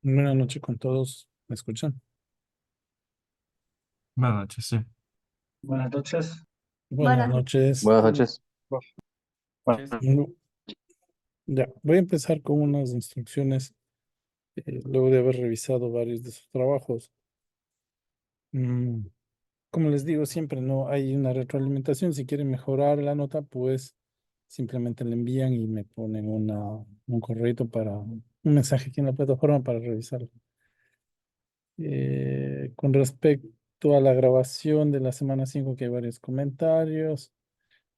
Buenas noches con todos. ¿Me escuchan? Buenas noches, sí. Buenas noches. Buenas noches. Buenas noches. Bueno, Mm, Ya, voy a empezar con unas instrucciones luego de haber revisado varios de sus trabajos. Mm, Como les digo, siempre no hay una retroalimentación. Si quieren mejorar la nota, pues simplemente le envían y me ponen un correo para un mensaje aquí en la plataforma para revisarlo. Con respecto a la grabación de la semana 5 que hay varios comentarios.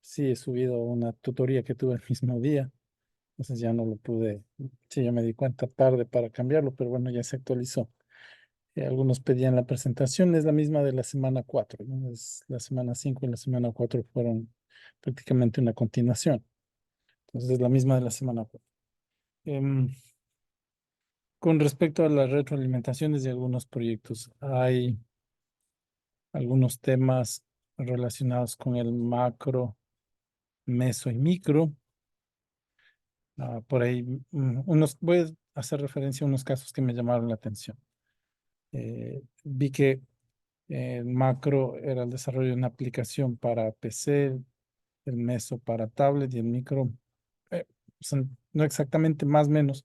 Sí, he subido una tutoría que tuve el mismo día. Entonces ya no lo pude, sí, ya me di cuenta tarde para cambiarlo, pero bueno, ya se actualizó. Algunos pedían la presentación, es la misma de la semana 4, ¿no? Es la semana 5 y la semana 4 fueron prácticamente una continuación. Entonces es la misma de la semana 4. Con respecto a las retroalimentaciones de algunos proyectos, hay algunos temas relacionados con el macro, meso y micro. Por ahí, voy a hacer referencia a unos casos que me llamaron la atención. Vi que el macro era el desarrollo de una aplicación para PC, el meso para tablet y el micro, eh, no exactamente más o menos,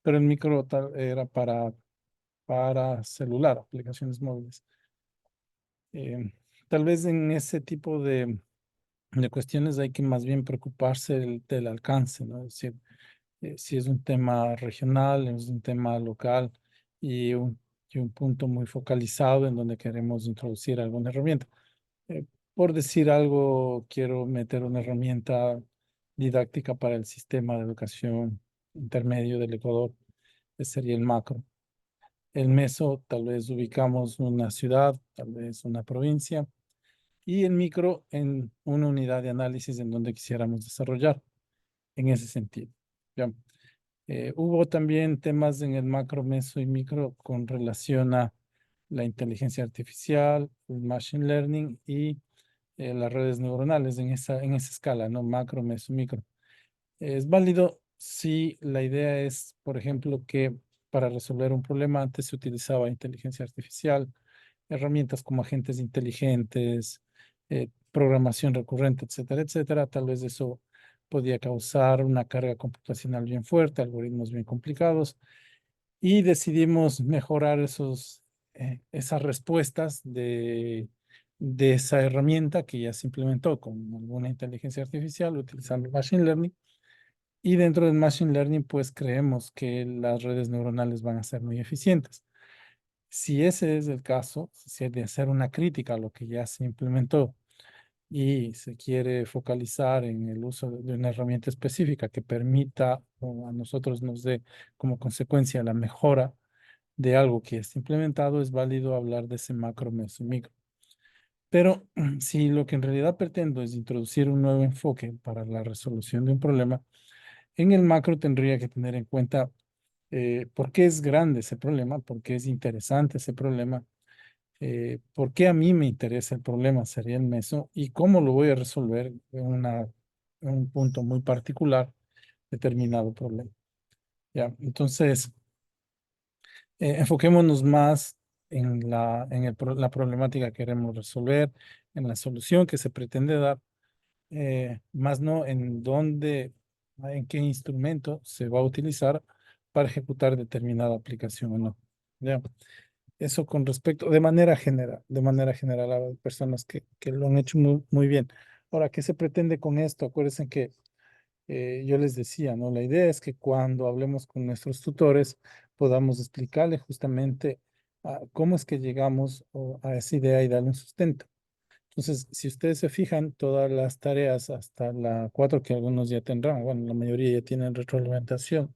pero el micro era para celular, aplicaciones móviles. Eh, Tal vez en ese tipo de cuestiones hay que más bien preocuparse del alcance, ¿no? Es decir, si es un tema regional, es un tema local y un punto muy focalizado en donde queremos introducir alguna herramienta. Eh, por decir algo, quiero meter una herramienta didáctica para el sistema de educación intermedio del Ecuador, que sería el macro. El meso, tal vez ubicamos una ciudad, tal vez una provincia, y el micro en una unidad de análisis en donde quisiéramos desarrollar en ese sentido. ¿Ya? Hubo también temas en el macro, meso y micro con relación a la inteligencia artificial, el machine learning y las redes neuronales en esa escala, ¿no? Macro, meso, micro. Es válido si la idea es, por ejemplo, que para resolver un problema antes se utilizaba inteligencia artificial, herramientas como agentes inteligentes, programación recurrente, etcétera, etcétera. Tal vez eso podía causar una carga computacional bien fuerte, algoritmos bien complicados, y decidimos mejorar esas respuestas de esa herramienta que ya se implementó con alguna inteligencia artificial utilizando Machine Learning. Y dentro del Machine Learning, pues creemos que las redes neuronales van a ser muy eficientes. Si ese es el caso, si hay de hacer una crítica a lo que ya se implementó y se quiere focalizar en el uso de una herramienta específica que permita o a nosotros nos dé como consecuencia la mejora de algo que está implementado, es válido hablar de ese macro, meso y micro. Pero si lo que en realidad pretendo es introducir un nuevo enfoque para la resolución de un problema, en el macro tendría que tener en cuenta por qué es grande ese problema, por qué es interesante ese problema, por qué a mí me interesa el problema, sería el meso, y cómo lo voy a resolver en un punto muy particular, determinado problema. ¿Ya? Entonces, enfoquémonos más en la problemática que queremos resolver, en la solución que se pretende dar, más no en dónde, en qué instrumento se va a utilizar para ejecutar determinada aplicación o no. ¿Ya? Eso con respecto, de manera general a personas que lo han hecho muy, muy bien. Ahora, ¿qué se pretende con esto? Acuérdense que yo les decía, ¿no? La idea es que cuando hablemos con nuestros tutores podamos explicarle justamente cómo es que llegamos a esa idea y darle un sustento. Entonces, si ustedes se fijan, todas las tareas hasta la 4 que algunos ya tendrán, bueno, la mayoría ya tienen retroalimentación.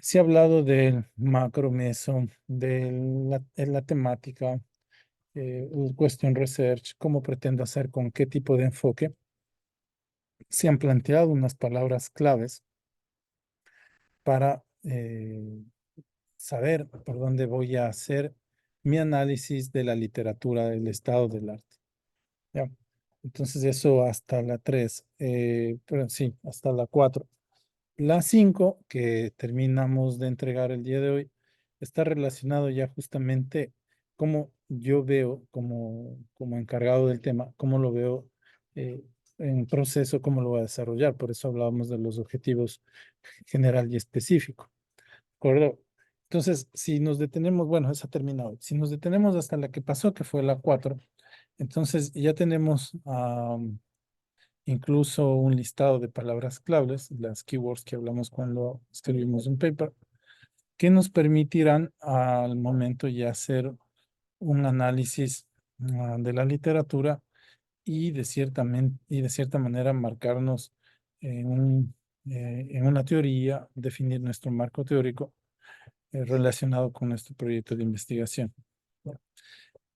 Se ha hablado del macro meso, de la temática, el question research, cómo pretendo hacer, con qué tipo de enfoque. se han planteado unas palabras claves para saber por dónde voy a hacer mi análisis de la literatura del estado del arte. ¿Ya? Entonces eso hasta la 3, pero sí, hasta la 4. La 5 que terminamos de entregar el día de hoy, está relacionado ya justamente cómo yo veo como encargado del tema, cómo lo veo eh, en proceso, cómo lo voy a desarrollar. Por eso hablábamos de los objetivos general y específico. ¿Correcto? Entonces, si nos detenemos, bueno, esa ha terminado. Si nos detenemos hasta la que pasó, que fue la 4, entonces ya tenemos incluso un listado de palabras claves, las keywords que hablamos cuando escribimos un paper, que nos permitirán al momento ya hacer un análisis de la literatura y y de cierta manera marcarnos en en una teoría, definir nuestro marco teórico relacionado con nuestro proyecto de investigación.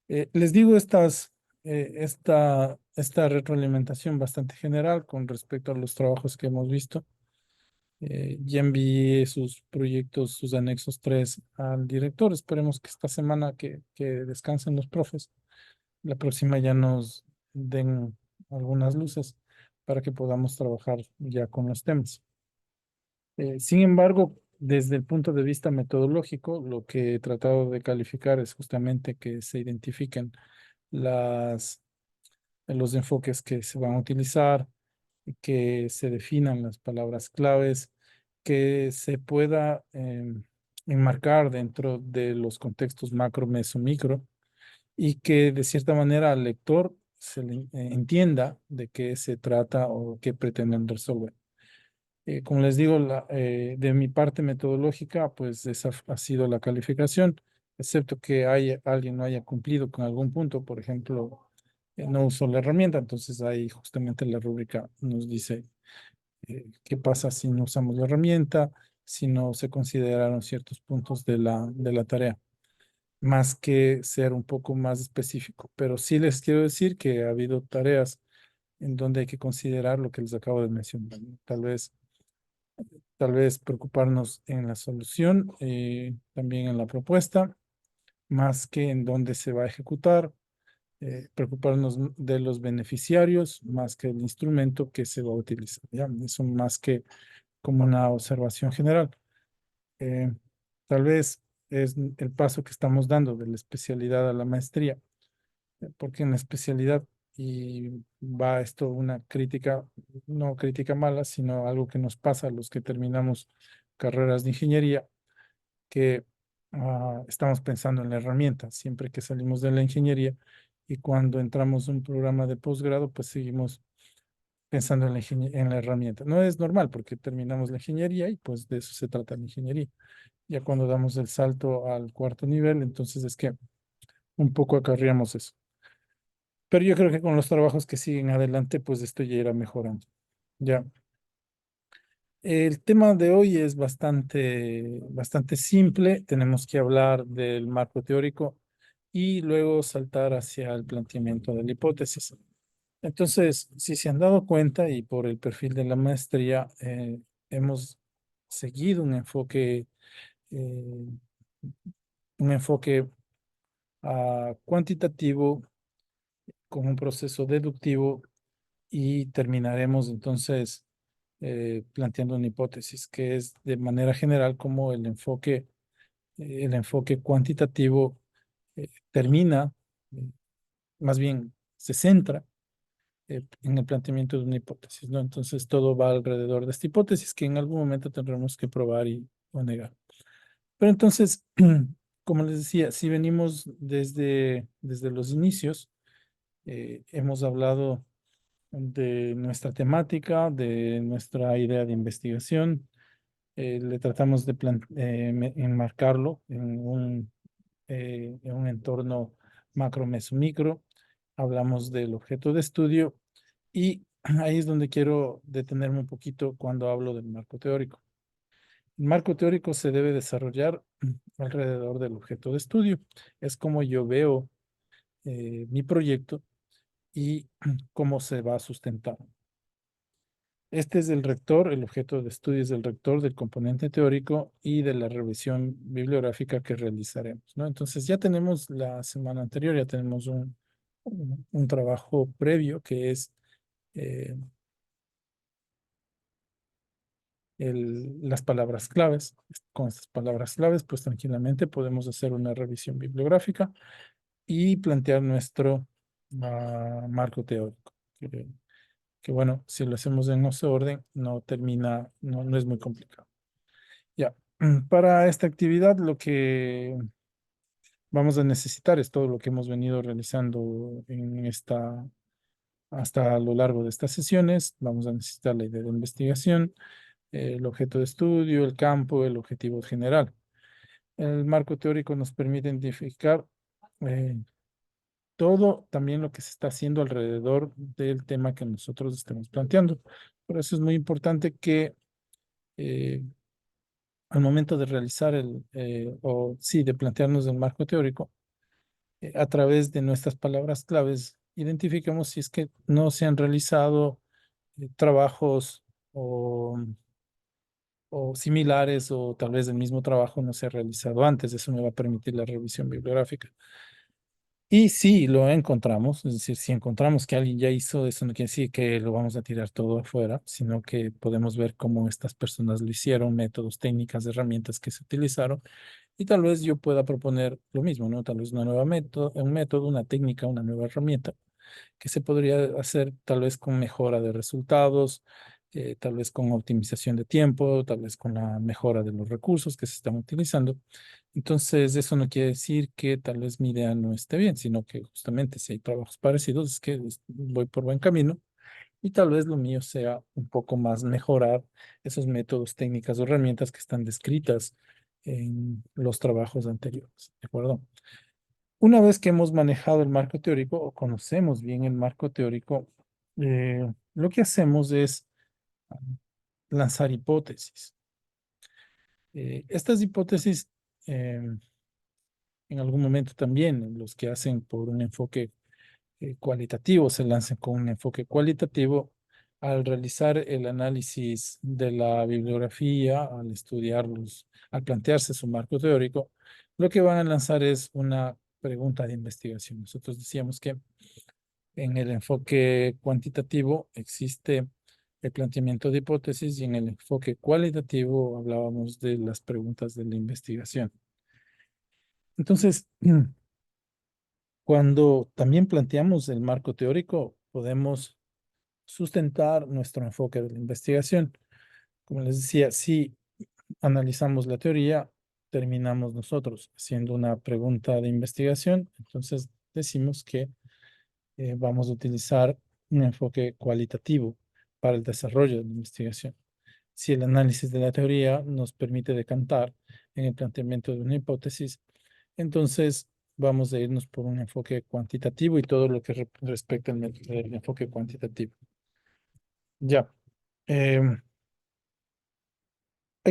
Les digo esta retroalimentación bastante general con respecto a los trabajos que hemos visto. Ya envié sus proyectos, sus anexos 3 al director. Esperemos que esta semana que descansen los profes, la próxima ya nos den algunas luces para que podamos trabajar ya con los temas. Sin embargo, desde el punto de vista metodológico, lo que he tratado de calificar es justamente que se identifiquen las, los enfoques que se van a utilizar, que se definan las palabras claves, que se pueda enmarcar dentro de los contextos macro, meso, micro, y que de cierta manera al lector se le entienda de qué se trata o qué pretenden resolver. Como les digo, de mi parte metodológica, pues esa ha sido la calificación, excepto que alguien no haya cumplido con algún punto, por ejemplo, no usó la herramienta, entonces ahí justamente la rúbrica nos dice qué pasa si no usamos la herramienta, si no se consideraron ciertos puntos de de la tarea, más que ser un poco más específico. Pero sí les quiero decir que ha habido tareas en donde hay que considerar lo que les acabo de mencionar, ¿no? Tal vez preocuparnos en la solución, también en la propuesta, más que en dónde se va a ejecutar, preocuparnos de los beneficiarios, más que el instrumento que se va a utilizar. ¿Ya? Eso más que como una observación general. Eh, Tal vez es el paso que estamos dando de la especialidad a la maestría, porque en la especialidad, y va esto una crítica, no crítica mala, sino algo que nos pasa a los que terminamos carreras de ingeniería, que estamos pensando en la herramienta siempre que salimos de la ingeniería, y cuando entramos a un programa de posgrado, pues seguimos pensando en en la herramienta. No es normal porque terminamos la ingeniería y pues de eso se trata la ingeniería. Ya cuando damos el salto al cuarto nivel, entonces es que un poco acarreamos eso. Pero yo creo que con los trabajos que siguen adelante, pues esto ya irá mejorando. Ya. El tema de hoy es bastante simple. Tenemos que hablar del marco teórico y luego saltar hacia el planteamiento de la hipótesis. Entonces, si se han dado cuenta y por el perfil de la maestría, hemos seguido eh, un enfoque cuantitativo con un proceso deductivo y terminaremos entonces planteando una hipótesis que es de manera general como el enfoque cuantitativo termina, eh, más bien se centra en el planteamiento de una hipótesis, ¿no? Entonces todo va alrededor de esta hipótesis que en algún momento tendremos que probar o negar. Pero entonces, como les decía, si venimos desde los inicios, hemos hablado de nuestra temática, de nuestra idea de investigación. Le tratamos de enmarcarlo en un entorno macro, meso, micro. Hablamos del objeto de estudio y ahí es donde quiero detenerme un poquito cuando hablo del marco teórico. El marco teórico se debe desarrollar alrededor del objeto de estudio. Es como yo veo mi proyecto y cómo se va a sustentar. Este es del rector, el objeto de estudio es del rector, del componente teórico y de la revisión bibliográfica que realizaremos, ¿no? Entonces ya tenemos la semana anterior, ya tenemos un trabajo previo que es eh, las palabras claves. Con estas palabras claves, pues tranquilamente podemos hacer una revisión bibliográfica y plantear nuestro marco teórico. Que bueno, si lo hacemos en ese orden, no termina, no es muy complicado. Ya, para esta actividad lo que vamos a necesitar es todo lo que hemos venido realizando hasta a lo largo de estas sesiones. Vamos a necesitar la idea de investigación, el objeto de estudio, el campo, el objetivo general. El marco teórico nos permite identificar eh, todo también lo que se está haciendo alrededor del tema que nosotros estemos planteando. Por eso es muy importante que eh, al momento de realizar o sí, de plantearnos el marco teórico, a través de nuestras palabras claves, identifiquemos si es que no se han realizado trabajos o, o similares o tal vez el mismo trabajo no se ha realizado antes. Eso me va a permitir la revisión bibliográfica. Y si lo encontramos, es decir, si encontramos que alguien ya hizo, eso no quiere decir que lo vamos a tirar todo afuera, sino que podemos ver cómo estas personas lo hicieron, métodos, técnicas, herramientas que se utilizaron, y tal vez yo pueda proponer lo mismo, ¿no? Tal vez una nueva método, un método, una técnica, una nueva herramienta que se podría hacer tal vez con mejora de resultados, tal vez con optimización de tiempo, tal vez con la mejora de los recursos que se están utilizando. Entonces, eso no quiere decir que tal vez mi idea no esté bien, sino que justamente si hay trabajos parecidos, es que voy por buen camino y tal vez lo mío sea un poco más mejorar esos métodos, técnicas o herramientas que están descritas en los trabajos anteriores. ¿De acuerdo? Una vez que hemos manejado el marco teórico o conocemos bien el marco teórico, lo que hacemos es lanzar hipótesis. Estas hipótesis, en algún momento también, los que hacen por un enfoque cualitativo se lanzan con un enfoque cualitativo al realizar el análisis de la bibliografía, al estudiarlos, al plantearse su marco teórico, lo que van a lanzar es una pregunta de investigación. Nosotros decíamos que en el enfoque cuantitativo existe el planteamiento de hipótesis y en el enfoque cualitativo hablábamos de las preguntas de la investigación. Entonces, cuando también planteamos el marco teórico, podemos sustentar nuestro enfoque de la investigación. Como les decía, si analizamos la teoría, terminamos nosotros haciendo una pregunta de investigación, entonces decimos que vamos a utilizar un enfoque cualitativo para el desarrollo de la investigación. Si el análisis de la teoría nos permite decantar en el planteamiento de una hipótesis, entonces vamos a irnos por un enfoque cuantitativo y todo lo que respecta al enfoque cuantitativo. Ya. Hay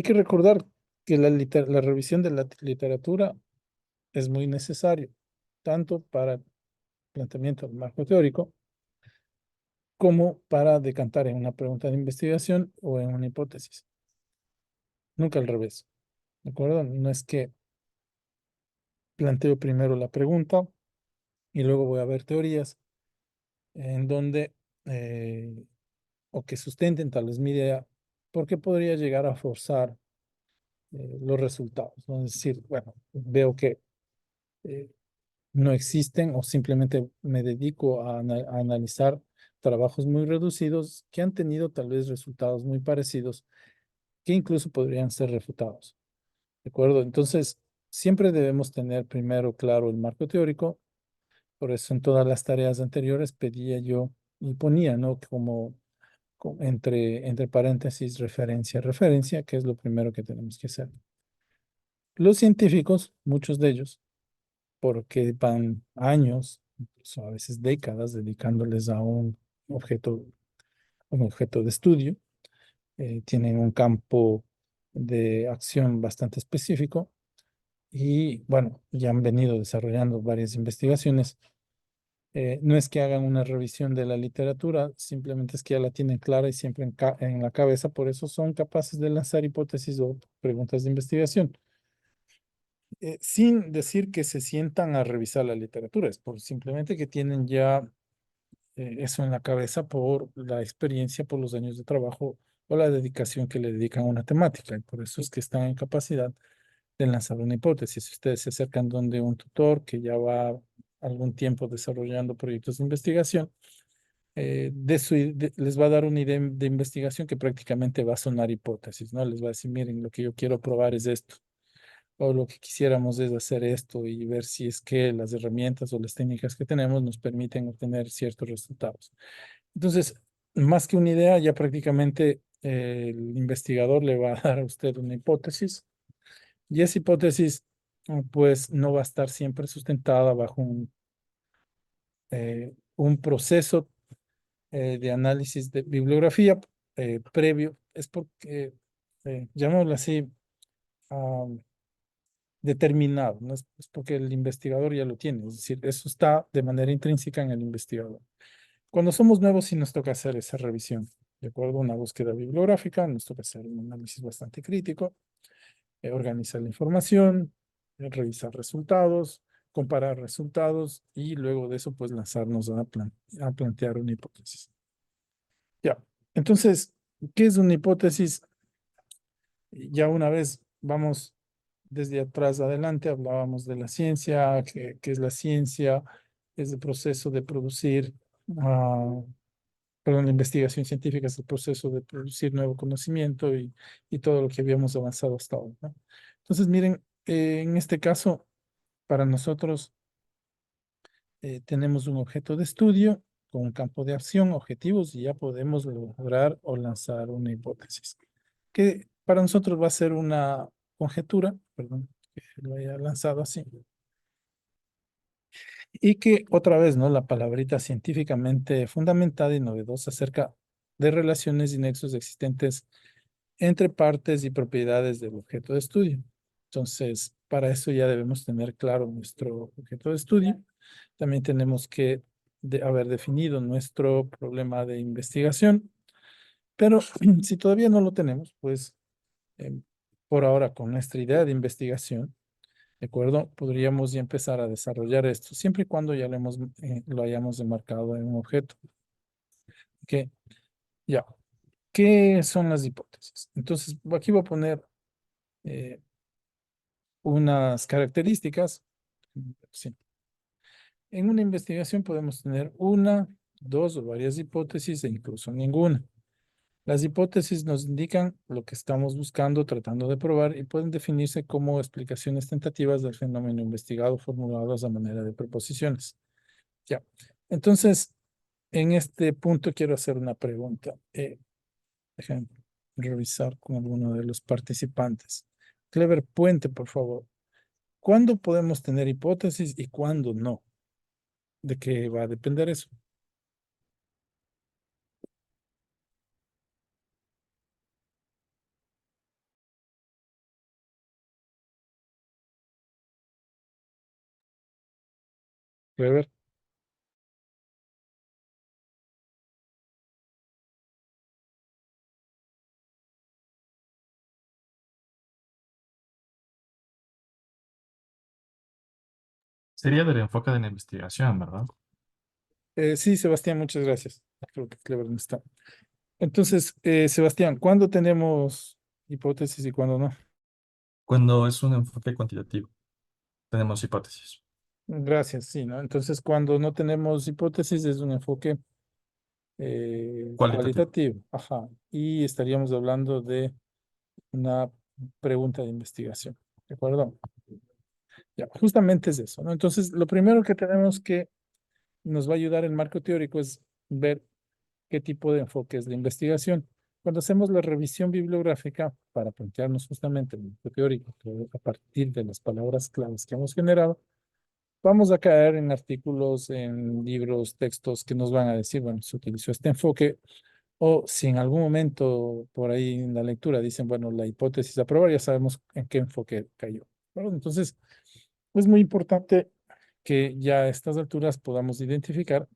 que recordar que la revisión de la literatura es muy necesario, tanto para el planteamiento del marco teórico como para decantar en una pregunta de investigación o en una hipótesis. Nunca al revés, ¿de acuerdo? No es que planteo primero la pregunta y luego voy a ver teorías en donde, o que sustenten tal vez mi idea, porque podría llegar a forzar los resultados, ¿no? Es decir, bueno, veo que eh, no existen o simplemente me dedico a analizar trabajos muy reducidos que han tenido tal vez resultados muy parecidos que incluso podrían ser refutados. ¿De acuerdo? Entonces, siempre debemos tener primero claro el marco teórico. Por eso en todas las tareas anteriores pedía yo y ponía, ¿no? Como, entre paréntesis, referencia, referencia, que es lo primero que tenemos que hacer. Los científicos, muchos de ellos, porque van años, incluso a veces décadas, dedicándoles a un objeto de estudio, tienen un campo de acción bastante específico y, bueno, ya han venido desarrollando varias investigaciones No es que hagan una revisión de la literatura, simplemente es que ya la tienen clara y siempre en la cabeza, por eso son capaces de lanzar hipótesis o preguntas de investigación. Sin decir que se sientan a revisar la literatura, es por simplemente que tienen ya eso en la cabeza por la experiencia, por los años de trabajo o la dedicación que le dedican a una temática. Y por eso es que están en capacidad de lanzar una hipótesis. Si ustedes se acercan donde un tutor que ya va algún tiempo desarrollando proyectos de investigación, les va a dar una idea de investigación que prácticamente va a sonar hipótesis, ¿no? Les va a decir, miren, lo que yo quiero probar es esto, o lo que quisiéramos es hacer esto y ver si es que las herramientas o las técnicas que tenemos nos permiten obtener ciertos resultados. Entonces, más que una idea, ya prácticamente el investigador le va a dar a usted una hipótesis y esa hipótesis, pues, no va a estar siempre sustentada bajo un proceso de análisis de bibliografía previo. Es porque, llamémoslo así, ah, determinado, no es porque el investigador ya lo tiene, es decir, eso está de manera intrínseca en el investigador. Cuando somos nuevos sí nos toca hacer esa revisión, de acuerdo a una búsqueda bibliográfica, nos toca hacer un análisis bastante crítico, organizar la información, revisar resultados, comparar resultados y luego de eso pues lanzarnos a plantear una hipótesis. Ya, entonces, ¿qué es una hipótesis? Ya una vez vamos desde atrás adelante, hablábamos de la ciencia, que es la ciencia, es el proceso de producir, ah, perdón, la investigación científica es el proceso de producir nuevo conocimiento y todo lo que habíamos avanzado hasta ahora, ¿no? Entonces, miren, en este caso, para nosotros tenemos un objeto de estudio con un campo de acción, objetivos, y ya podemos lograr o lanzar una hipótesis, que para nosotros va a ser una conjetura, perdón, que lo haya lanzado así, y que otra vez, ¿no? La palabrita científicamente fundamentada y novedosa acerca de relaciones y nexos existentes entre partes y propiedades del objeto de estudio. Entonces, para eso ya debemos tener claro nuestro objeto de estudio. También tenemos que haber definido nuestro problema de investigación, pero si todavía no lo tenemos, pues em, por ahora con nuestra idea de investigación, ¿de acuerdo? Podríamos ya empezar a desarrollar esto, siempre y cuando ya lo hayamos enmarcado en un objeto. Que ya, ¿qué son las hipótesis? Entonces, aquí voy a poner eh, unas características. Sí. En una investigación podemos tener una, dos o varias hipótesis e incluso ninguna. Las hipótesis nos indican lo que estamos buscando, tratando de probar y pueden definirse como explicaciones tentativas del fenómeno investigado formuladas a manera de proposiciones. Ya. Entonces, en este punto quiero hacer una pregunta. Dejen revisar con alguno de los participantes. Clever Puente, por favor. ¿Cuándo podemos tener hipótesis y cuándo no? ¿De qué va a depender eso? Clever. Sería del enfoque de la investigación, ¿verdad? Sí, Sebastián, muchas gracias. Creo que Clever no está. Entonces, Sebastián, ¿cuándo tenemos hipótesis y cuándo no? Cuando es un enfoque cuantitativo, tenemos hipótesis. Gracias, sí, ¿no? Entonces, cuando no tenemos hipótesis es un enfoque Cualitativo. cualitativo. Ajá. Y estaríamos hablando de una pregunta de investigación. ¿De acuerdo? Ya, justamente es eso, ¿no? Entonces, lo primero que tenemos que nos va a ayudar el marco teórico es ver qué tipo de enfoque es la investigación. Cuando hacemos la revisión bibliográfica para plantearnos justamente el marco teórico, que a partir de las palabras claves que hemos generado, vamos a caer en artículos, en libros, textos que nos van a decir, bueno, se utilizó este enfoque, o si en algún momento por ahí en la lectura dicen, bueno, la hipótesis a probar, ya sabemos en qué enfoque cayó. ¿No? Entonces, es muy importante que ya a estas alturas podamos identificar,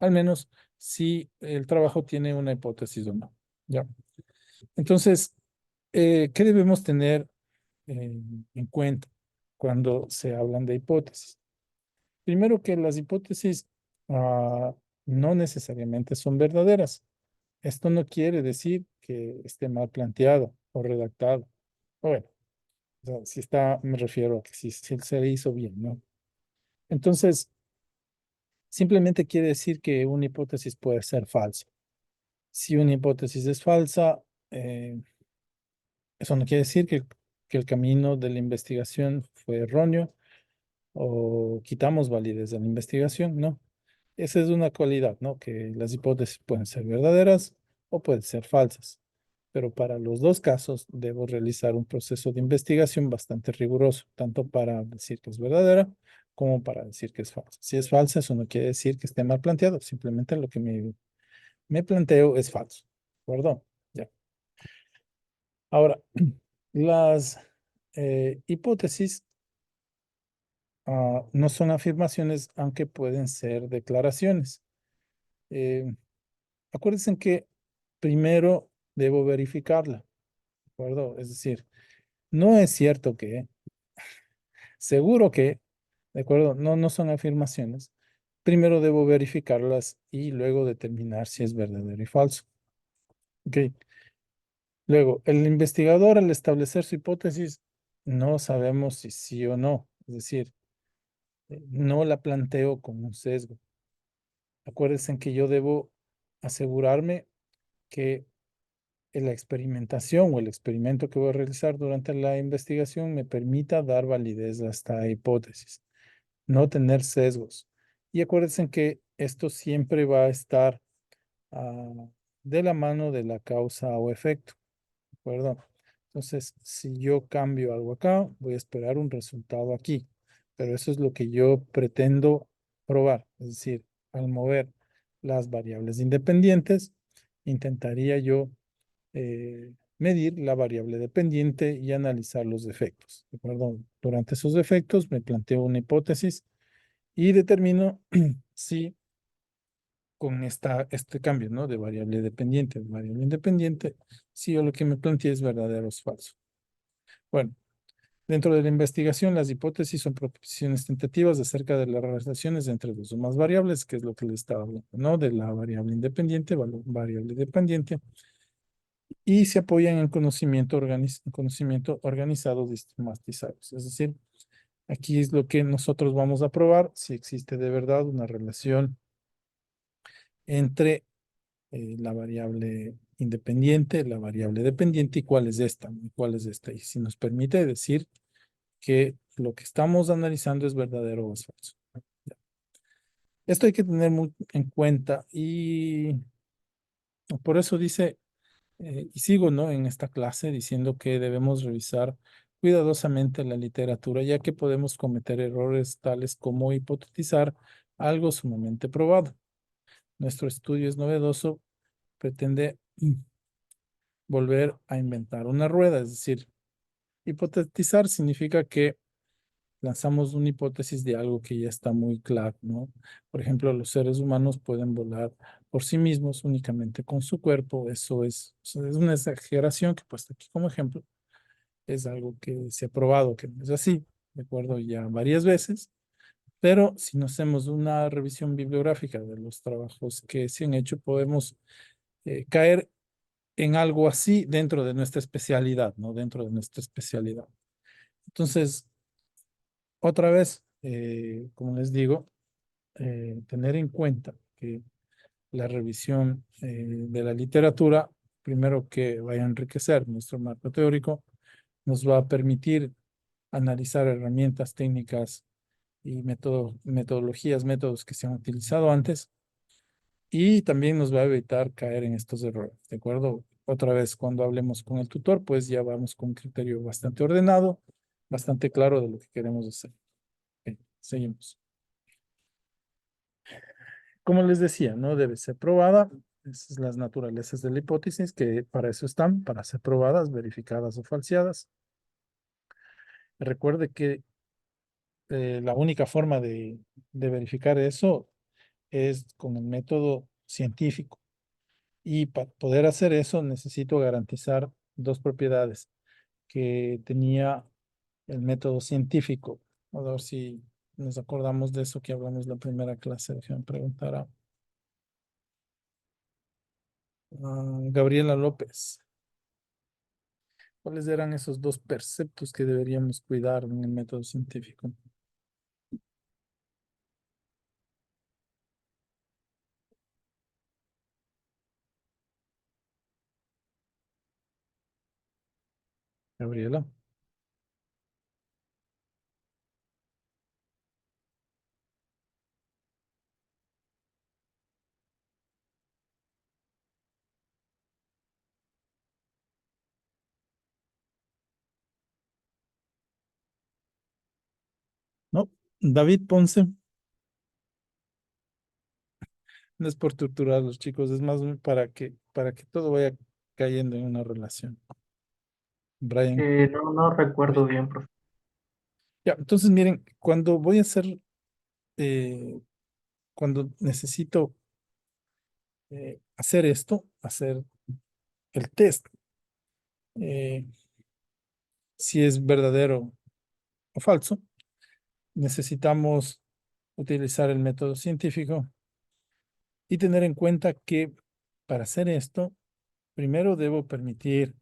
al menos si el trabajo tiene una hipótesis o no. ¿Ya? Entonces, ¿qué debemos tener en cuenta cuando se hablan de hipótesis? Primero que las hipótesis no necesariamente son verdaderas. Esto no quiere decir que esté mal planteado o redactado. Bueno, o sea, si está, me refiero a que si se hizo bien, ¿no? Entonces, simplemente quiere decir que una hipótesis puede ser falsa. Si una hipótesis es falsa, eso no quiere decir que el camino de la investigación fue erróneo o quitamos validez de la investigación, no. Esa es una cualidad, ¿no? Que las hipótesis pueden ser verdaderas o pueden ser falsas. Pero para los dos casos debo realizar un proceso de investigación bastante riguroso, tanto para decir que es verdadera como para decir que es falsa. Si es falsa, eso no quiere decir que esté mal planteado, simplemente lo que me planteo es falso. ¿De acuerdo? Ya. Ahora, las hipótesis no son afirmaciones, aunque pueden ser declaraciones. Eh, Acuérdense que primero debo verificarla, ¿de acuerdo? Es decir, no es cierto que, seguro que, ¿de acuerdo? No, no son afirmaciones. Primero debo verificarlas y luego determinar si es verdadero y falso. Ok. Luego, el investigador al establecer su hipótesis, no sabemos si sí o no. Es decir, no la planteo con un sesgo. Acuérdense que yo debo asegurarme que la experimentación o el experimento que voy a realizar durante la investigación me permita dar validez a esta hipótesis, no tener sesgos. Y acuérdense que esto siempre va a estar de la mano de la causa o efecto, ¿de acuerdo? Entonces, si yo cambio algo acá, voy a esperar un resultado aquí, pero eso es lo que yo pretendo probar, es decir, al mover las variables independientes, intentaría yo medir la variable dependiente y analizar los efectos. ¿De acuerdo? Durante esos efectos me planteo una hipótesis y determino si con este cambio, ¿no? De variable dependiente a variable independiente, si yo lo que me planteé es verdadero o es falso. Bueno, dentro de la investigación, las hipótesis son proposiciones tentativas acerca de las relaciones entre dos o más variables, que es lo que le estaba hablando, ¿no? De la variable independiente, variable dependiente, y se apoyan en conocimiento organizado y sistematizado. Es decir, aquí es lo que nosotros vamos a probar, si existe de verdad una relación entre la variable independiente, la variable dependiente y cuál es esta, y cuál es esta. Y si nos permite decir que lo que estamos analizando es verdadero o es falso. Esto hay que tener muy en cuenta y por eso dice y sigo, ¿no? En esta clase diciendo que debemos revisar cuidadosamente la literatura, ya que podemos cometer errores tales como hipotetizar algo sumamente probado. Nuestro estudio es novedoso, pretende volver a inventar una rueda, es decir, hipotetizar significa que lanzamos una hipótesis de algo que ya está muy claro, ¿no? Por ejemplo, los seres humanos pueden volar por sí mismos únicamente con su cuerpo. Eso es una exageración que he puesto aquí como ejemplo. Es algo que se ha probado que no es así, ¿de acuerdo? Ya varias veces. Pero si nos hacemos una revisión bibliográfica de los trabajos que se han hecho, podemos caer en algo así dentro de nuestra especialidad, ¿no? Dentro de nuestra especialidad. Entonces, otra vez, como les digo, tener en cuenta que la revisión de la literatura, primero que vaya a enriquecer nuestro marco teórico, nos va a permitir analizar herramientas técnicas y metodologías, métodos que se han utilizado antes y también nos va a evitar caer en estos errores, ¿de acuerdo? Otra vez, cuando hablemos con el tutor, pues ya vamos con un criterio bastante ordenado, bastante claro de lo que queremos hacer. Ok, seguimos. Como les decía, no debe ser probada. Esas son las naturalezas de la hipótesis, que para eso están, para ser probadas, verificadas o falseadas. Recuerde que la única forma de verificar eso es con el método científico. Y para poder hacer eso necesito garantizar dos propiedades que tenía el método científico. A ver si nos acordamos de eso que hablamos la primera clase. Déjame preguntar a Gabriela López. ¿Cuáles eran esos dos perceptos que deberíamos cuidar en el método científico? Gabriela. No, David Ponce. No es por torturar a los chicos, es más bien para que todo vaya cayendo en una relación. Brian. No recuerdo bien, profe. Ya, entonces miren, cuando voy a hacer, eh, cuando necesito hacer esto, hacer el test, eh, si es verdadero o falso, necesitamos utilizar el método científico y tener en cuenta que para hacer esto, primero debo permitir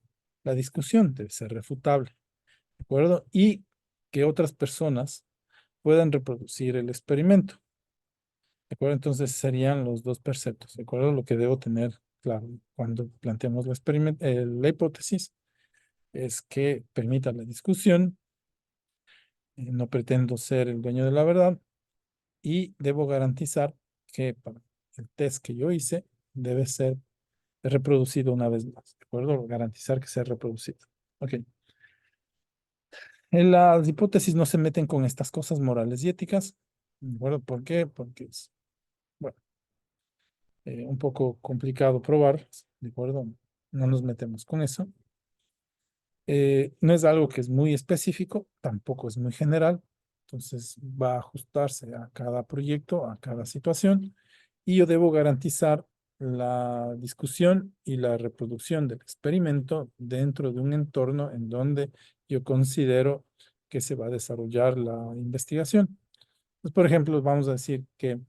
la discusión, debe ser refutable, ¿de acuerdo? Y que otras personas puedan reproducir el experimento, ¿de acuerdo? Entonces serían los dos preceptos, ¿de acuerdo? Lo que debo tener claro cuando planteamos la hipótesis es que permita la discusión, no pretendo ser el dueño de la verdad y debo garantizar que para el test que yo hice debe ser reproducido una vez más, ¿de acuerdo? Garantizar que sea reproducido. Ok. En las hipótesis no se meten con estas cosas morales y éticas, ¿de acuerdo? ¿Por qué? Porque es, bueno, un poco complicado probar, ¿de acuerdo? No nos metemos con eso. No es algo que es muy específico, tampoco es muy general, entonces va a ajustarse a cada proyecto, a cada situación, y yo debo garantizar la discusión y la reproducción del experimento dentro de un entorno en donde yo considero que se va a desarrollar la investigación. Pues, por ejemplo, vamos a decir que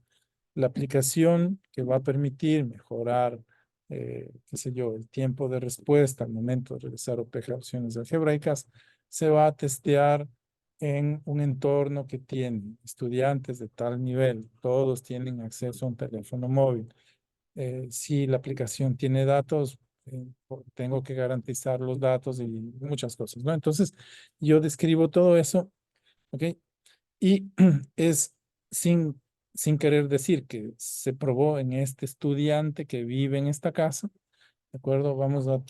la aplicación que va a permitir mejorar, qué sé yo, el tiempo de respuesta al momento de realizar operaciones algebraicas, se va a testear en un entorno que tiene estudiantes de tal nivel, todos tienen acceso a un teléfono móvil. Si la aplicación tiene datos, tengo que garantizar los datos y muchas cosas, ¿no? Entonces, yo describo todo eso, ¿ok? Y es sin, sin querer decir que se probó en este estudiante que vive en esta casa, ¿de acuerdo? Vamos a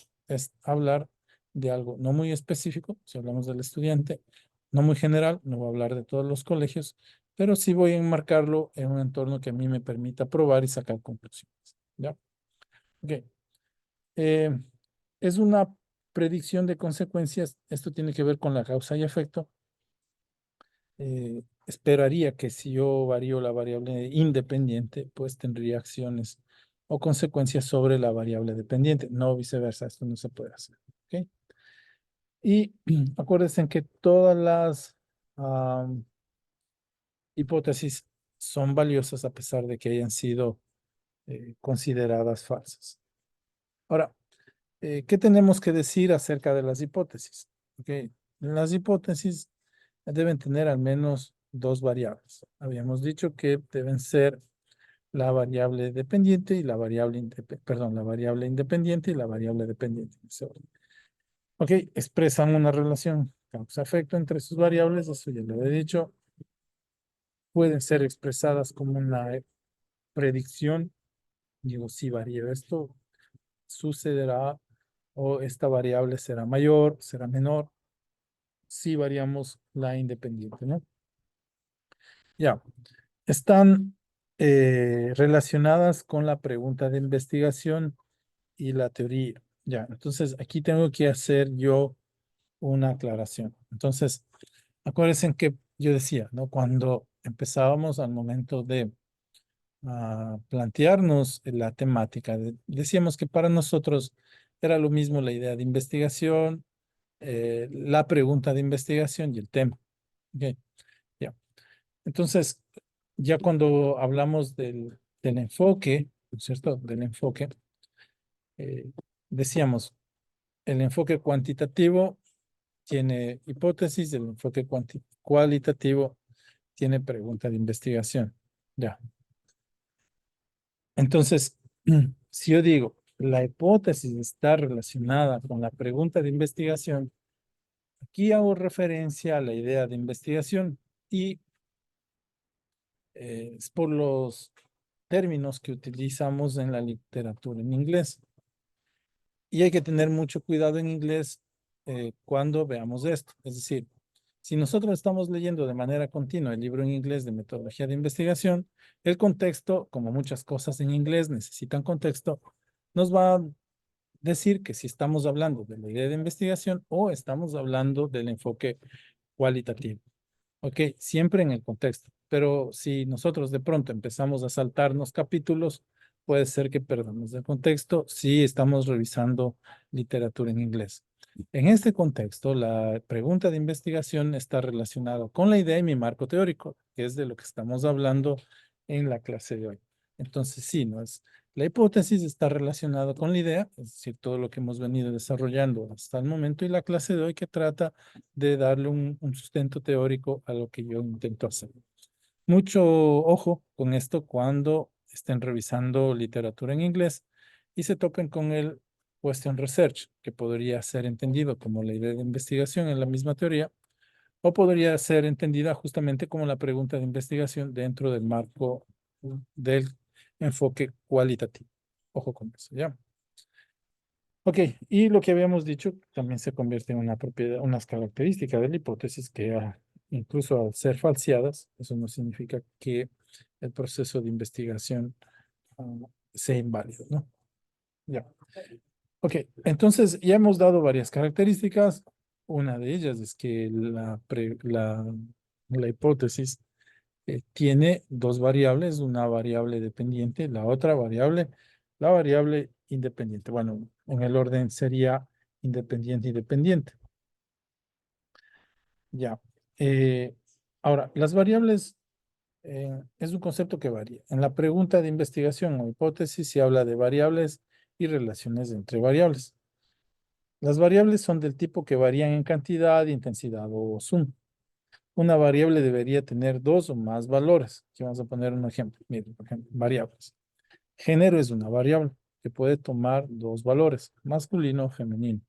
hablar de algo no muy específico, si hablamos del estudiante, no muy general, no voy a hablar de todos los colegios, pero sí voy a enmarcarlo en un entorno que a mí me permita probar y sacar conclusiones, ¿ya? Ok. Eh, es una predicción de consecuencias, esto tiene que ver con la causa y efecto. Esperaría que si yo varío la variable independiente, pues tendría acciones o consecuencias sobre la variable dependiente, no viceversa, esto no se puede hacer. ¿Ok? Y acuérdense que todas las hipótesis son valiosas a pesar de que hayan sido consideradas falsas. Ahora, ¿qué tenemos que decir acerca de las hipótesis? ¿Ok? Las hipótesis deben tener al menos dos variables. Habíamos dicho que deben ser la variable dependiente y la variable, perdón, la variable independiente y la variable dependiente. Ok, expresan una relación causa-efecto entre sus variables, eso ya lo he dicho. Pueden ser expresadas como una predicción. Digo, si varía esto, sucederá o esta variable será mayor, será menor, si variamos la independiente, ¿no? Ya, están relacionadas con la pregunta de investigación y la teoría. Ya, entonces aquí tengo que hacer yo una aclaración. Entonces, acuérdense que yo decía, ¿no? Cuando empezábamos al momento de plantearnos la temática, decíamos que para nosotros era lo mismo la idea de investigación, la pregunta de investigación y el tema. Ok, ya. Entonces, ya cuando hablamos del enfoque, ¿no es cierto? Del enfoque, eh, decíamos, el enfoque cuantitativo tiene hipótesis, el enfoque cualitativo tiene pregunta de investigación. Ya. Entonces, si yo digo, la hipótesis está relacionada con la pregunta de investigación, aquí hago referencia a la idea de investigación y es por los términos que utilizamos en la literatura en inglés. Y hay que tener mucho cuidado en inglés cuando veamos esto. Es decir, si nosotros estamos leyendo de manera continua el libro en inglés de metodología de investigación, el contexto, como muchas cosas en inglés necesitan contexto, nos va a decir que si estamos hablando de la idea de investigación o estamos hablando del enfoque cualitativo. Ok, siempre en el contexto. Pero si nosotros de pronto empezamos a saltarnos capítulos, puede ser que perdamos el contexto si estamos revisando literatura en inglés. En este contexto, la pregunta de investigación está relacionada con la idea y mi marco teórico, que es de lo que estamos hablando en la clase de hoy. Entonces, sí, no es. La hipótesis está relacionada con la idea, es decir, todo lo que hemos venido desarrollando hasta el momento, y la clase de hoy que trata de darle un sustento teórico a lo que yo intento hacer. Mucho ojo con esto cuando estén revisando literatura en inglés y se topen con el question research, que podría ser entendido como la idea de investigación en la misma teoría, o podría ser entendida justamente como la pregunta de investigación dentro del marco del enfoque cualitativo. Ojo con eso, ¿ya? Ok, y lo que habíamos dicho también se convierte en una propiedad, unas características de la hipótesis que incluso al ser falseadas, eso no significa que el proceso de investigación ah, sea inválido, ¿no? Ya. Ok, entonces ya hemos dado varias características. Una de ellas es que la hipótesis tiene dos variables, una variable dependiente, la variable independiente. Bueno, en el orden sería independiente y dependiente. Ya. Eh, Ahora, las variables es un concepto que varía. En la pregunta de investigación o hipótesis se habla de variables y relaciones entre variables. Las variables son del tipo que varían en cantidad, intensidad o suma. Una variable debería tener dos o más valores. Aquí vamos a poner un ejemplo. Miren, por ejemplo, variables. Género es una variable que puede tomar dos valores, masculino o femenino.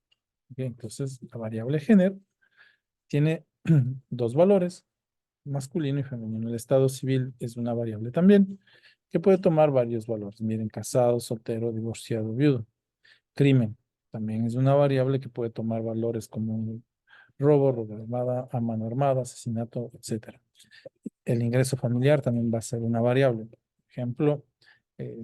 ¿Ok? Entonces, la variable género tiene dos valores, masculino y femenino. El estado civil es una variable también que puede tomar varios valores. Miren, casado, soltero, divorciado, viudo. Crimen también es una variable que puede tomar valores como robo, robo armada, a mano armada, asesinato, etcétera. El ingreso familiar también va a ser una variable. Por ejemplo,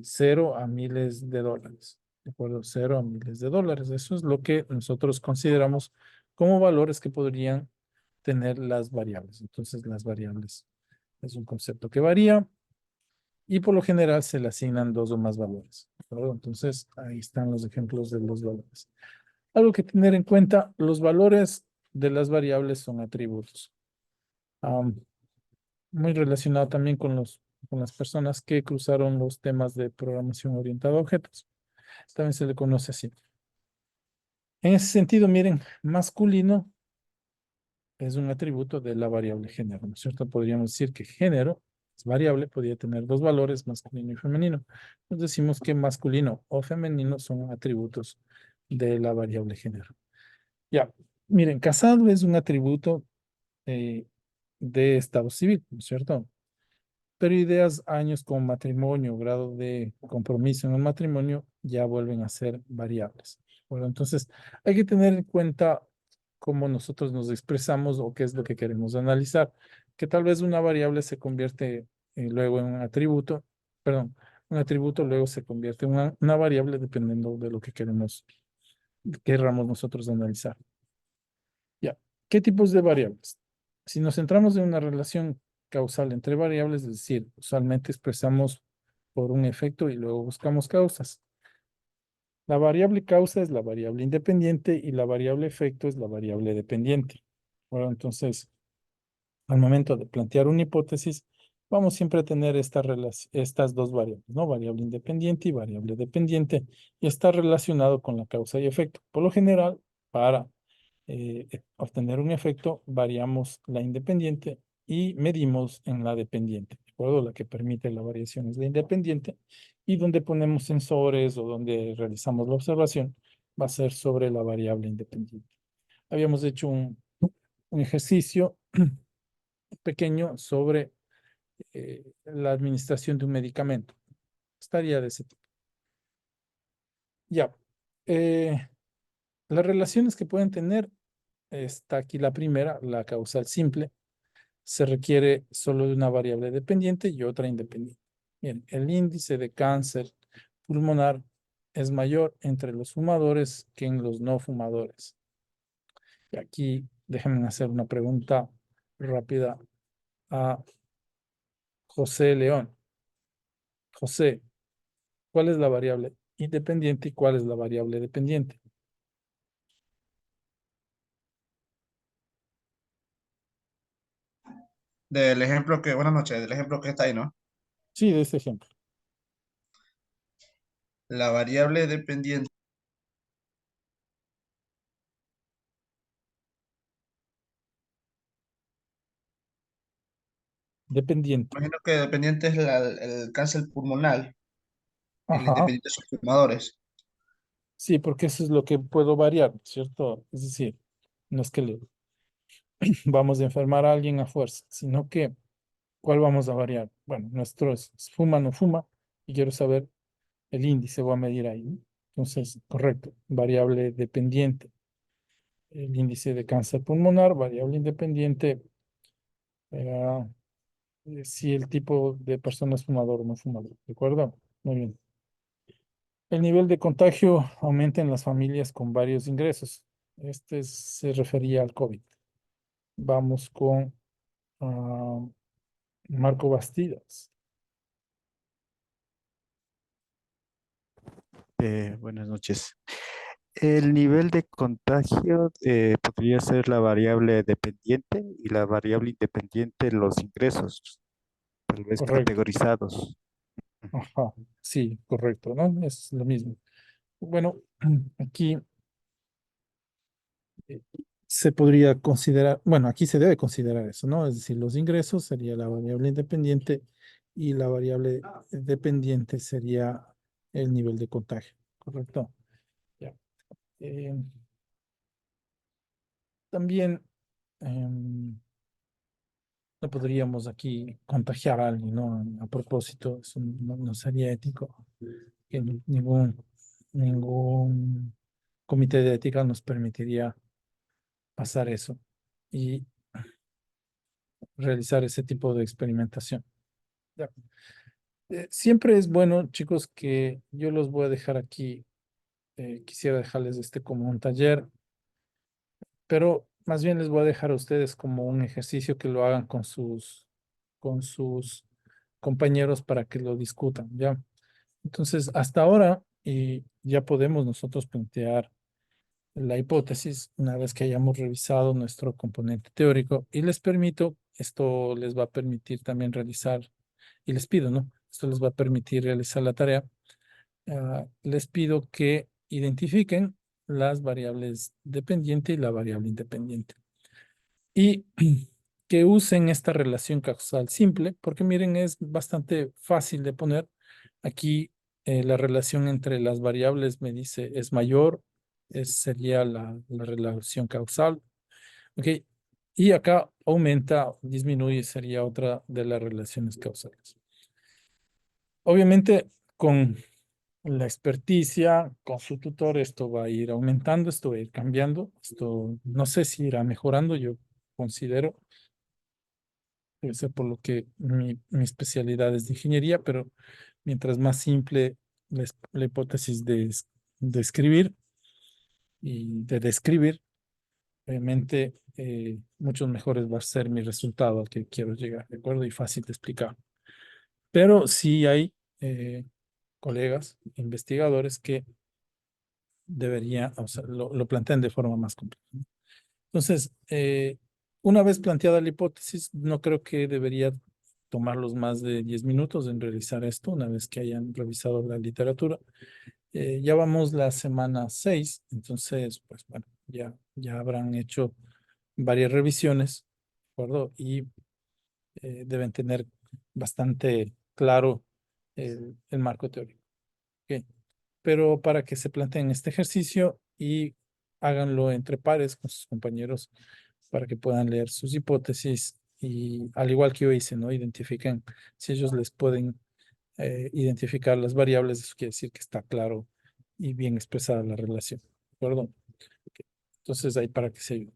0 a miles de dólares. ¿De acuerdo? 0 a miles de dólares. Eso es lo que nosotros consideramos como valores que podrían tener las variables. Entonces, las variables es un concepto que varía y por lo general se le asignan dos o más valores. ¿De acuerdo? Entonces, ahí están los ejemplos de los valores. Algo que tener en cuenta, los valores de las variables son atributos. Muy relacionado también con las personas que cruzaron los temas de programación orientada a objetos. También se le conoce así. En ese sentido, miren, masculino es un atributo de la variable género, ¿no es cierto? Podríamos decir que género es variable, podría tener dos valores, masculino y femenino. Nos decimos que masculino o femenino son atributos de la variable género. Ya, miren, casado es un atributo eh, de estado civil, ¿no es cierto? Pero ideas, años con matrimonio, grado de compromiso en el matrimonio, ya vuelven a ser variables. Bueno, entonces hay que tener en cuenta cómo nosotros nos expresamos o qué es lo que queremos analizar, que tal vez una variable se convierte luego en un atributo, perdón, un atributo luego se convierte en una variable dependiendo de lo que querramos nosotros analizar. Ya, ¿qué tipos de variables? Si nos centramos en una relación causal entre variables, es decir, usualmente expresamos por un efecto y luego buscamos causas. La variable causa es la variable independiente y la variable efecto es la variable dependiente. Bueno, entonces, al momento de plantear una hipótesis, vamos siempre a tener estas dos variables, ¿no? Variable independiente y variable dependiente, y está relacionado con la causa y efecto. Por lo general, para obtener un efecto, variamos la independiente y medimos en la dependiente, ¿de acuerdo? La que permite la variación es la independiente, y donde ponemos sensores o donde realizamos la observación va a ser sobre la variable independiente. Habíamos hecho un ejercicio pequeño sobre la administración de un medicamento. Estaría de ese tipo. Ya. eh, las relaciones que pueden tener, está aquí la primera, la causal simple. Se requiere solo de una variable dependiente y otra independiente. Bien, el índice de cáncer pulmonar es mayor entre los fumadores que en los no fumadores. Y aquí déjenme hacer una pregunta rápida a José León. José, ¿cuál es la variable independiente y cuál es la variable dependiente? Buenas noches, del ejemplo que está ahí, ¿no? Sí, de este ejemplo. La variable dependiente, Dependiente. imagino que dependiente es el cáncer pulmonar, el Ajá. independiente son fumadores. Sí, porque eso es lo que puedo variar, ¿cierto? Es decir, no es que le vamos a enfermar a alguien a fuerza, sino que, ¿cuál vamos a variar? Bueno, nuestro es fuma o no fuma, y quiero saber el índice, voy a medir ahí, ¿no? Entonces, correcto, variable dependiente. El índice de cáncer pulmonar, variable independiente, era si el tipo de persona es fumador o no fumador, ¿de acuerdo? Muy bien. El nivel de contagio aumenta en las familias con varios ingresos. Se refería al COVID. Vamos con Marco Bastidas. Buenas noches. El nivel de contagio podría ser la variable dependiente y la variable independiente los ingresos, tal vez Correcto. categorizados. Ajá. Sí, correcto, ¿no? Es lo mismo. Bueno, aquí eh, se podría considerar, bueno, aquí se debe considerar eso, ¿no? Es decir, los ingresos sería la variable independiente y la variable dependiente sería el nivel de contagio, ¿correcto? Ya. Eh, también no podríamos aquí contagiar a alguien, ¿no? A propósito, eso no sería ético. Que ningún comité de ética nos permitiría pasar eso y realizar ese tipo de experimentación. Ya. Siempre es bueno, chicos, que yo los voy a dejar aquí. Quisiera dejarles este como un taller, pero más bien les voy a dejar a ustedes como un ejercicio que lo hagan con sus compañeros para que lo discutan, ¿ya? Entonces, hasta ahora, y ya podemos nosotros plantear la hipótesis una vez que hayamos revisado nuestro componente teórico, y les permito, esto les va a permitir también realizar, y les pido, ¿no? Esto les va a permitir realizar la tarea. Les pido que identifiquen las variables dependiente y la variable independiente. Y que usen esta relación causal simple, porque miren, es bastante fácil de poner. Aquí la relación entre las variables me dice es mayor, sería la relación causal. ¿Ok? Y acá aumenta, disminuye, sería otra de las relaciones causales. Obviamente, con la experticia, con su tutor, esto va a ir aumentando, esto va a ir cambiando, esto no sé si irá mejorando, yo considero, debe ser por lo que mi especialidad es de ingeniería, pero mientras más simple la hipótesis de escribir y de describir, obviamente mucho mejor va a ser mi resultado al que quiero llegar, ¿de acuerdo? Y fácil de explicar. Pero sí hay colegas, investigadores que debería, o sea, lo plantean de forma más compleja, ¿no? Entonces, una vez planteada la hipótesis, no creo que debería tomarlos más de 10 minutos en realizar esto, una vez que hayan revisado la literatura. Ya vamos la semana 6, entonces, pues bueno, ya habrán hecho varias revisiones, ¿de acuerdo? Y deben tener bastante claro el marco teórico. ¿Ok? Pero para que se planteen este ejercicio y háganlo entre pares con sus compañeros para que puedan leer sus hipótesis y al igual que yo hice, ¿no? Identifiquen si ellos les pueden identificar las variables, eso quiere decir que está claro y bien expresada la relación, ¿de acuerdo? Ok. Entonces ahí para que se ayuden.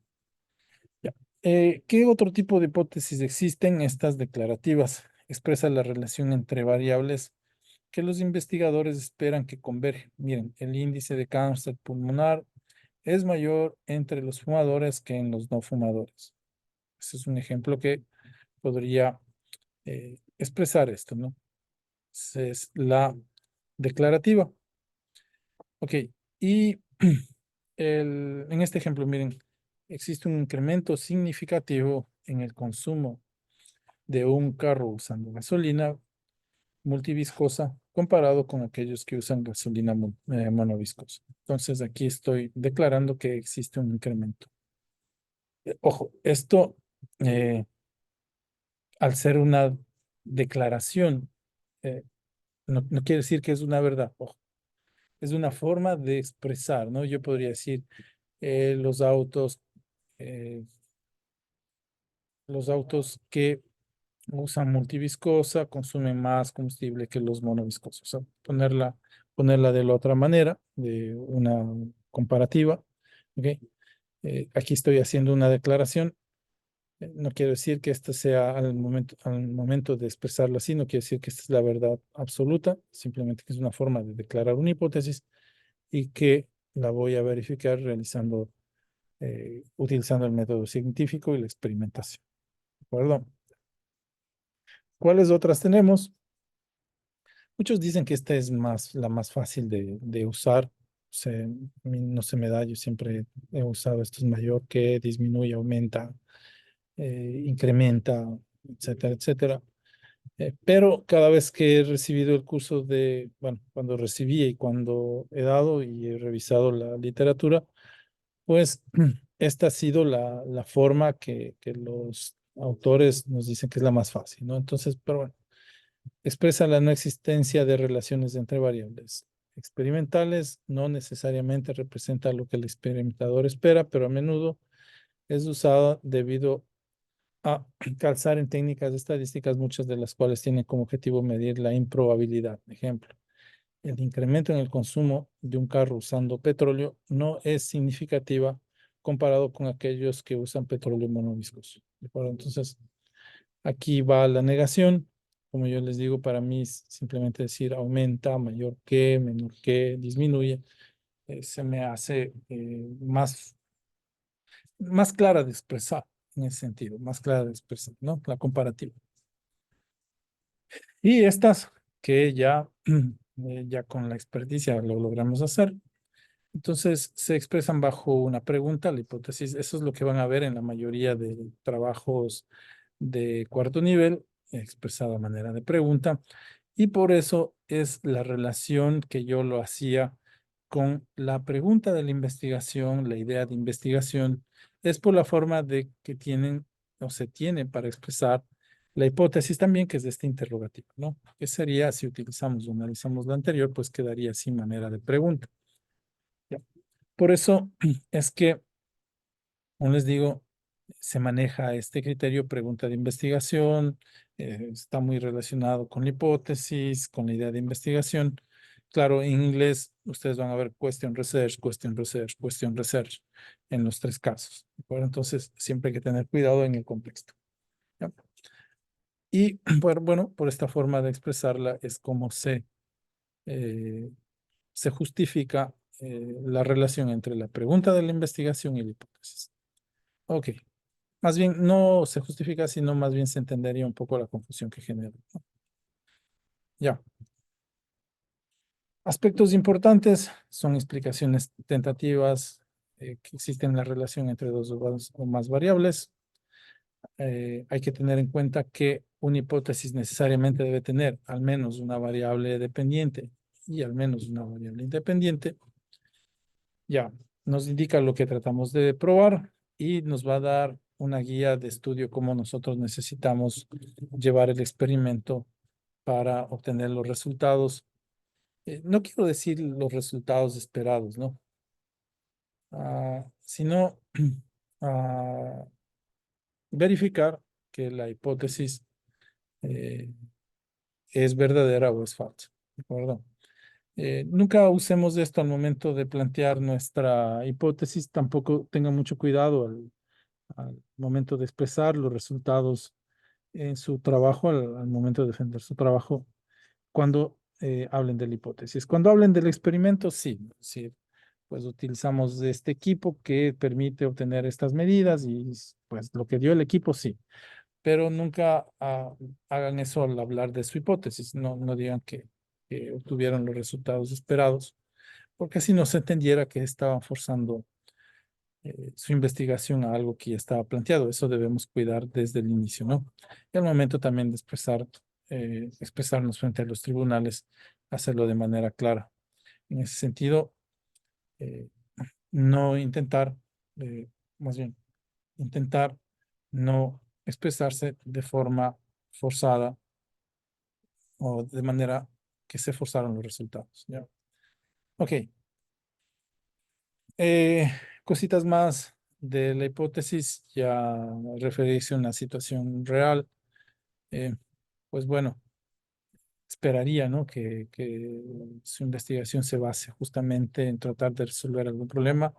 Ya. ¿Qué otro tipo de hipótesis existen? Estas declarativas. Expresa la relación entre variables que los investigadores esperan que convergen. Miren, el índice de cáncer pulmonar es mayor entre los fumadores que en los no fumadores. Ese es un ejemplo que podría expresar esto, ¿no? Esa es la declarativa. Ok, y en este ejemplo, miren, existe un incremento significativo en el consumo de un carro usando gasolina multiviscosa comparado con aquellos que usan gasolina monoviscosa. Entonces aquí estoy declarando que existe un incremento. Ojo, esto al ser una declaración, eh, no quiere decir que es una verdad. Ojo, es una forma de expresar, ¿no? Yo podría decir eh, los autos que usan multiviscosa consumen más combustible que los monoviscosos. O sea, ponerla de la otra manera, de una comparativa. ¿Ok? Aquí estoy haciendo una declaración. No quiero decir que esta sea al momento de expresarlo así, no quiero decir que esta es la verdad absoluta, simplemente que es una forma de declarar una hipótesis y que la voy a verificar utilizando el método científico y la experimentación. ¿De acuerdo? ¿Cuáles otras tenemos? Muchos dicen que esta es la más fácil de usar. A mí no se me da, yo siempre he usado esto es mayor que, disminuye, aumenta, incrementa, etcétera, etcétera. Pero cada vez que he recibido el curso bueno, cuando recibí y cuando he dado y he revisado la literatura, pues esta ha sido la forma que los autores nos dicen que es la más fácil, ¿no? Entonces, pero bueno, expresa la no existencia de relaciones entre variables experimentales, no necesariamente representa lo que el experimentador espera, pero a menudo es usada debido a calzar en técnicas estadísticas, muchas de las cuales tienen como objetivo medir la improbabilidad. Ejemplo, el incremento en el consumo de un carro usando petróleo no es significativa comparado con aquellos que usan petróleo monoviscoso. ¿De acuerdo? Entonces, aquí va la negación. Como yo les digo, para mí es simplemente decir aumenta, mayor que, menor que, disminuye. Se me hace más clara de expresar en ese sentido, más clara de expresar, ¿no? La comparativa. Y estas que ya con la experticia lo logramos hacer. Entonces se expresan bajo una pregunta, la hipótesis. Eso es lo que van a ver en la mayoría de trabajos de cuarto nivel, expresada a manera de pregunta. Y por eso es la relación que yo lo hacía con la pregunta de la investigación, la idea de investigación, es por la forma de que tienen o se tiene para expresar la hipótesis también, que es de este interrogativo, ¿no? ¿Qué sería si utilizamos o analizamos lo anterior? Pues quedaría sin manera de pregunta. ¿Ya? Por eso es que, como les digo, se maneja este criterio pregunta de investigación, está muy relacionado con la hipótesis, con la idea de investigación. Claro, en inglés ustedes van a ver question research, question research, question research en los tres casos. ¿De acuerdo? Entonces, siempre hay que tener cuidado en el contexto. ¿Ya? Y bueno, por esta forma de expresarla es como se justifica la relación entre la pregunta de la investigación y la hipótesis. Ok, más bien no se justifica, sino más bien se entendería un poco la confusión que genera, ¿no? Ya. Aspectos importantes son explicaciones tentativas, que existen la relación entre dos o más variables. Hay que tener en cuenta que una hipótesis necesariamente debe tener al menos una variable dependiente y al menos una variable independiente. Ya, nos indica lo que tratamos de probar y nos va a dar una guía de estudio cómo nosotros necesitamos llevar el experimento para obtener los resultados. No quiero decir los resultados esperados, ¿no? Sino ah, verificar que la hipótesis eh, es verdadera o es falsa. ¿De acuerdo? Nunca usemos esto al momento de plantear nuestra hipótesis. Tampoco tenga mucho cuidado al momento de expresar los resultados en su trabajo, al momento de defender su trabajo, cuando hablen de la hipótesis. Cuando hablen del experimento, sí, sí, pues utilizamos este equipo que permite obtener estas medidas y pues lo que dio el equipo, sí, pero nunca hagan eso al hablar de su hipótesis, no digan que obtuvieron los resultados esperados, porque así no se entendiera que estaban forzando su investigación a algo que ya estaba planteado. Eso debemos cuidar desde el inicio, ¿no? Y al momento también de expresarnos frente a los tribunales, hacerlo de manera clara. En ese sentido, eh, no intentar, eh, más bien, intentar no expresarse de forma forzada o de manera que se forzaron los resultados, ¿ya? Ok. Eh, Cositas más de la hipótesis, ya referirse a una situación real. eh, pues bueno, esperaría, ¿no? Que su investigación se base justamente en tratar de resolver algún problema.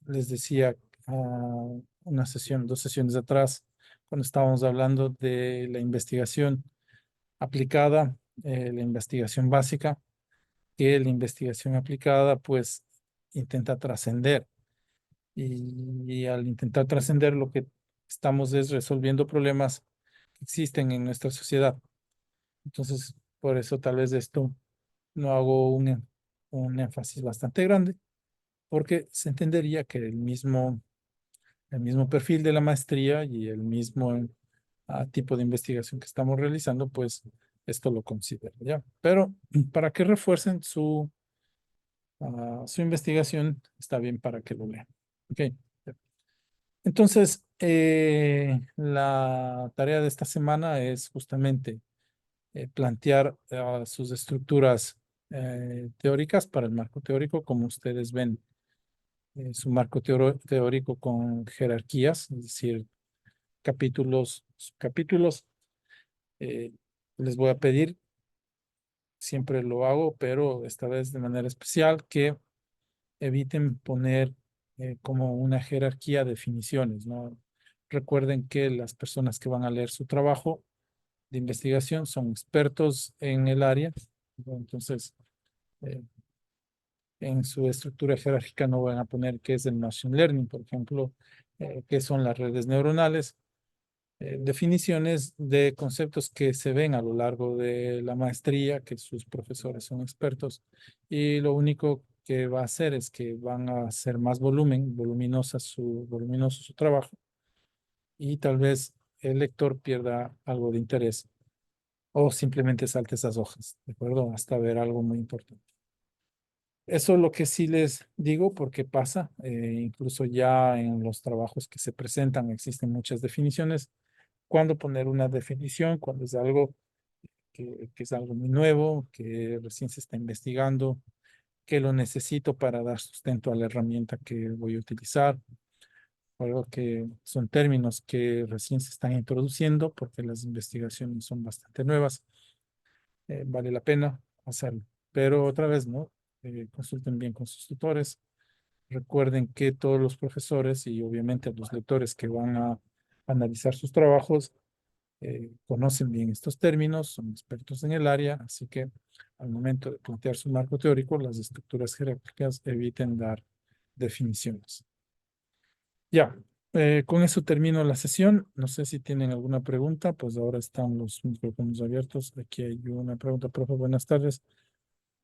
Les decía una sesión, 2 sesiones atrás, cuando estábamos hablando de la investigación aplicada, la investigación básica, que la investigación aplicada pues intenta trascender y al intentar trascender lo que estamos es resolviendo problemas que existen en nuestra sociedad. Entonces, por eso tal vez esto no hago un énfasis bastante grande, porque se entendería que el mismo perfil de la maestría y el mismo tipo de investigación que estamos realizando, pues esto lo considera, ¿ya? Pero para que refuercen su investigación, está bien para que lo lean. Ok. Entonces, la tarea de esta semana es justamente plantear sus estructuras teóricas para el marco teórico, como ustedes ven, su marco teórico con jerarquías, es decir, capítulos, subcapítulos. Eh, Les voy a pedir, siempre lo hago, pero esta vez de manera especial, que eviten poner como una jerarquía definiciones, ¿no? Recuerden que las personas que van a leer su trabajo de investigación son expertos en el área, ¿no? Entonces, eh, en su estructura jerárquica no van a poner qué es el machine learning, por ejemplo, qué son las redes neuronales, definiciones de conceptos que se ven a lo largo de la maestría, que sus profesores son expertos, y lo único que va a hacer es que van a hacer más voluminoso su trabajo, y tal vez el lector pierda algo de interés o simplemente salte esas hojas, ¿de acuerdo? Hasta ver algo muy importante. Eso es lo que sí les digo porque pasa, incluso ya en los trabajos que se presentan existen muchas definiciones. ¿Cuándo poner una definición? Cuando es algo que es algo muy nuevo, que recién se está investigando, que lo necesito para dar sustento a la herramienta que voy a utilizar. Algo que son términos que recién se están introduciendo porque las investigaciones son bastante nuevas. Vale la pena hacerlo. Pero otra vez, ¿no? Consulten bien con sus tutores. Recuerden que todos los profesores y obviamente los lectores que van a analizar sus trabajos conocen bien estos términos, son expertos en el área, así que al momento de plantear su marco teórico, las estructuras jerárquicas eviten dar definiciones. Ya, Con eso termino la sesión. No sé si tienen alguna pregunta, pues ahora están los micrófonos abiertos. Aquí hay una pregunta, profe. Buenas tardes.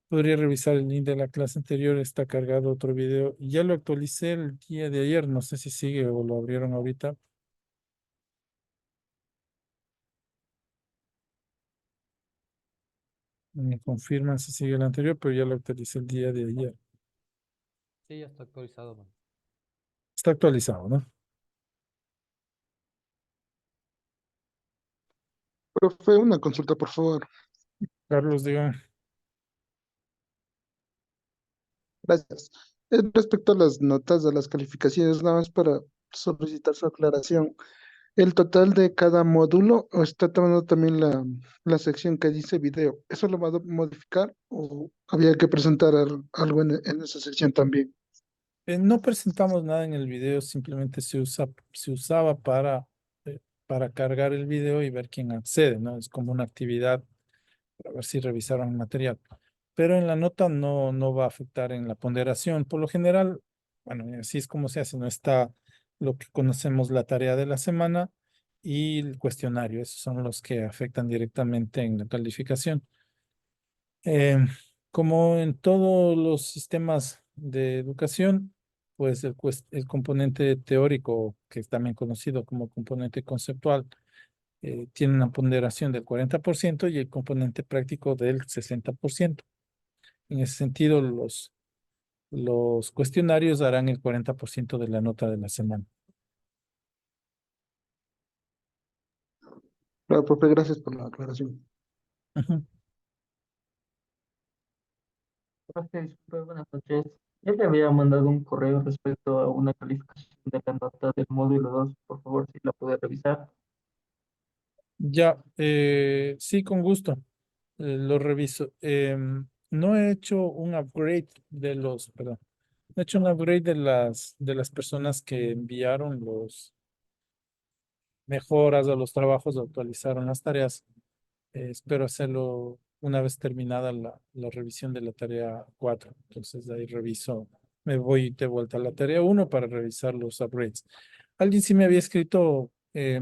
¿Podría revisar el link de la clase anterior? Está cargado otro video. Ya lo actualicé el día de ayer. No sé si sigue o lo abrieron ahorita. Me confirman si sigue el anterior, pero ya lo actualicé el día de ayer. Sí, ya está actualizado, man. Está actualizado, ¿no? Profe, una consulta, por favor. Carlos, diga. Gracias. Respecto a las notas de las calificaciones, nada más para solicitar su aclaración. ¿El total de cada módulo o está tomando también la sección que dice video? ¿Eso lo va a modificar o había que presentar algo en esa sección también? No presentamos nada en el video, simplemente se usaba para cargar el video y ver quién accede, ¿no? Es como una actividad para ver si revisaron el material. Pero en la nota no va a afectar en la ponderación. Por lo general, bueno, y así es como se hace, no está lo que conocemos la tarea de la semana y el cuestionario. Esos son los que afectan directamente en la calificación. Eh, Como en todos los sistemas de educación, pues el componente teórico, que es también conocido como componente conceptual, tiene una ponderación del 40% y el componente práctico del 60%. En ese sentido, los cuestionarios darán el 40% de la nota de la semana. Claro, profe, gracias por la aclaración. Ujú. Profe, disculpe, buenas noches. Ya le había mandado un correo respecto a una calificación de la nota del módulo 2. Por favor, si la puede revisar. Ya, sí, con gusto. Lo reviso. No he hecho un upgrade perdón, no he hecho un upgrade de las personas que enviaron los mejoras a los trabajos, actualizaron las tareas. Espero hacerlo una vez terminada la revisión de la tarea 4. Entonces de ahí reviso, me voy de vuelta a la tarea 1 para revisar los upgrades. Alguien sí me había escrito que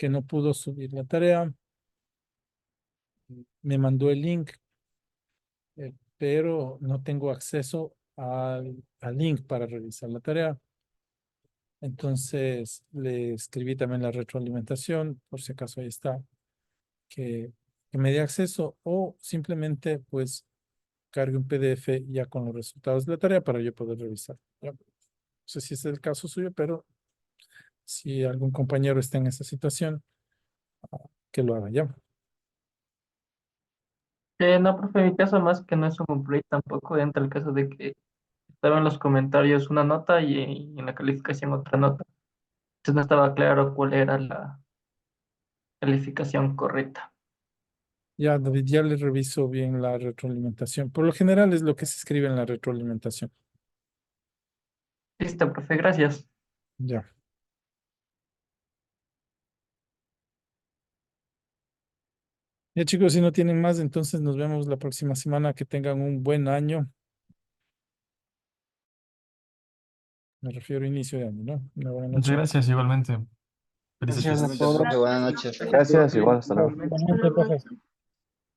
no pudo subir la tarea, me mandó el link, pero no tengo acceso al link para revisar la tarea. Entonces le escribí también la retroalimentación, por si acaso ahí está, que me dé acceso o simplemente pues cargue un PDF ya con los resultados de la tarea para yo poder revisar. Ya. No sé si es el caso suyo, pero si algún compañero está en esa situación, que lo haga ya. No, profe, en mi caso más que no es un upgrade tampoco entra el caso de que estaba en los comentarios una nota y en la calificación otra nota. Entonces no estaba claro cuál era la calificación correcta. Ya, David, ya le reviso bien la retroalimentación. Por lo general es lo que se escribe en la retroalimentación. Listo, profe, gracias. Ya. Ya, chicos, si no tienen más, entonces nos vemos la próxima semana. Que tengan un buen año. Me refiero a inicio de año, ¿no? Una buena Muchas noche. gracias igualmente. Felices Gracias fiestas. a todos. Buenas noches. Gracias, igual, hasta luego. Igualmente, profe.